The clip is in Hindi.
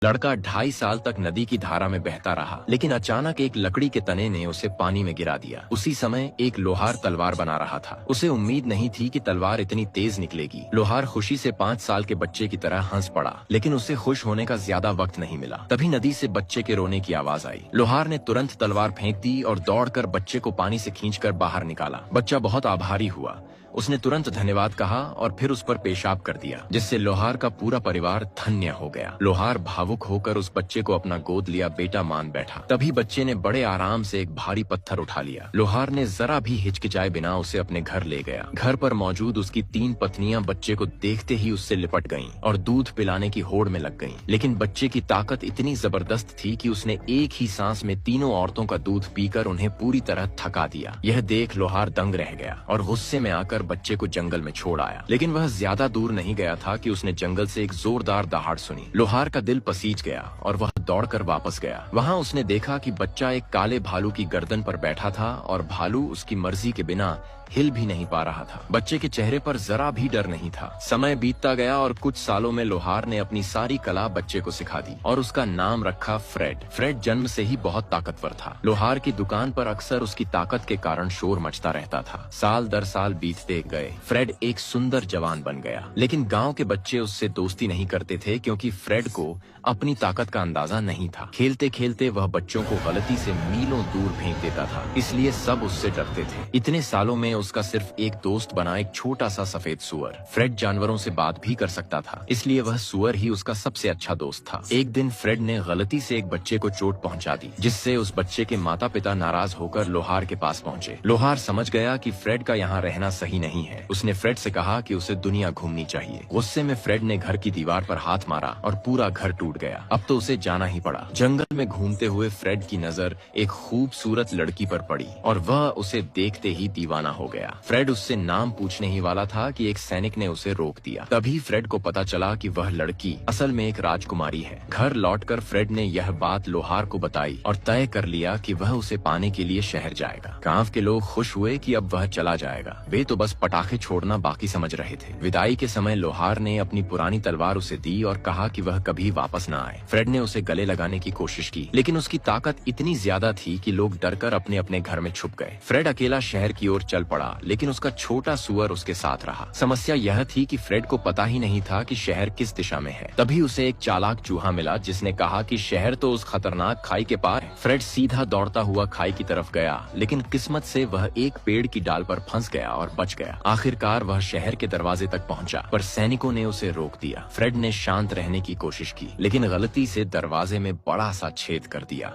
लड़का 2.5 साल तक नदी की धारा में बहता रहा, लेकिन अचानक एक लकड़ी के तने ने उसे पानी में गिरा दिया। उसी समय एक लोहार तलवार बना रहा था। उसे उम्मीद नहीं थी कि तलवार इतनी तेज निकलेगी। लोहार खुशी से 5 साल के बच्चे की तरह हंस पड़ा, लेकिन उसे खुश होने का ज्यादा वक्त नहीं मिला। तभी नदी से बच्चे के रोने की आवाज आई। लोहार ने तुरंत तलवार फेंक दी और दौड़कर बच्चे को पानी से खींचकर बाहर निकाला। बच्चा बहुत आभारी हुआ। उसने तुरंत धन्यवाद कहा और फिर उस पर पेशाब कर दिया, जिससे लोहार का पूरा परिवार धन्य हो गया। लोहार भावुक होकर उस बच्चे को अपना गोद लिया बेटा मान बैठा। तभी बच्चे ने बड़े आराम से एक भारी पत्थर उठा लिया। लोहार ने जरा भी हिचकिचाए बिना उसे अपने घर ले गया। घर पर मौजूद उसकी 3 पत्नियां बच्चे को देखते ही उससे लिपट गईं और दूध पिलाने की होड़ में लग गईं। लेकिन बच्चे की ताकत इतनी जबरदस्त थी कि उसने एक ही सांस में तीनों औरतों का दूध पीकर उन्हें पूरी तरह थका दिया। यह देख लोहार दंग रह गया और गुस्से में आकर बच्चे को जंगल में छोड़ आया। लेकिन वह ज्यादा दूर नहीं गया था कि उसने जंगल से एक जोरदार दहाड़ सुनी। लोहार का दिल पसीज गया और वह दौड़कर वापस गया। वहां उसने देखा कि बच्चा एक काले भालू की गर्दन पर बैठा था और भालू उसकी मर्जी के बिना हिल भी नहीं पा रहा था। बच्चे के चेहरे पर जरा भी डर नहीं था। समय बीतता गया और कुछ सालों में लोहार ने अपनी सारी कला बच्चे को सिखा दी और उसका नाम रखा फ्रेड। फ्रेड जन्म से ही बहुत ताकतवर था। लोहार की दुकान पर अक्सर उसकी ताकत के कारण शोर मचता रहता था। साल दर साल बीतते गए। फ्रेड एक सुंदर जवान बन गया, लेकिन गांव के बच्चे उससे दोस्ती नहीं करते थे क्योंकि फ्रेड को अपनी ताकत का अंदाजा नहीं था। खेलते खेलते वह बच्चों को गलती से मीलों दूर फेंक देता था, इसलिए सब उससे डरते थे। इतने सालों में उसका सिर्फ एक दोस्त बना एक छोटा सा सफेद सुअर। फ्रेड जानवरों से बात भी कर सकता था, इसलिए वह सुअर ही उसका सबसे अच्छा दोस्त था। एक दिन फ्रेड ने गलती से एक बच्चे को चोट पहुंचा दी, जिससे उस बच्चे के माता पिता नाराज होकर लोहार के पास पहुंचे। लोहार समझ गया कि फ्रेड का यहाँ रहना सही नहीं है। उसने फ्रेड से कहा कि उसे दुनिया घूमनी चाहिए। गुस्से में फ्रेड ने घर की दीवार पर हाथ मारा और पूरा घर टूट गया। अब तो उसे जाना ही पड़ा। जंगल में घूमते हुए फ्रेड की नजर एक खूबसूरत लड़की पर पड़ी और वह उसे देखते ही दीवाना हो गया। फ्रेड उससे नाम पूछने ही वाला था कि एक सैनिक ने उसे रोक दिया। तभी फ्रेड को पता चला कि वह लड़की असल में एक राजकुमारी है। घर लौटकर फ्रेड ने यह बात लोहार को बताई और तय कर लिया कि वह उसे पाने के लिए शहर जाएगा। गांव के लोग खुश हुए कि अब वह चला जाएगा। वे तो बस पटाखे छोड़ना बाकी समझ रहे थे। विदाई के समय लोहार ने अपनी पुरानी तलवार उसे दी और कहा कि वह कभी वापस न आए। फ्रेड ने उसे गले लगाने की कोशिश की, लेकिन उसकी ताकत इतनी ज्यादा थी कि लोग डरकर अपने अपने घर में छुप गए। फ्रेड अकेला शहर की ओर चल पड़ा, लेकिन उसका छोटा सुअर उसके साथ रहा। समस्या यह थी कि फ्रेड को पता ही नहीं था कि शहर किस दिशा में है। तभी उसे एक चालाक चूहा मिला, जिसने कहा कि शहर तो उस खतरनाक खाई के पार है। फ्रेड सीधा दौड़ता हुआ खाई की तरफ गया, लेकिन किस्मत से वह एक पेड़ की डाल पर फंस गया और बच गया। आखिरकार वह शहर के दरवाजे तक पहुंचा, पर सैनिकों ने उसे रोक दिया। फ्रेड ने शांत रहने की कोशिश की, लेकिन गलती से दरवाजे में बड़ा सा छेद कर दिया।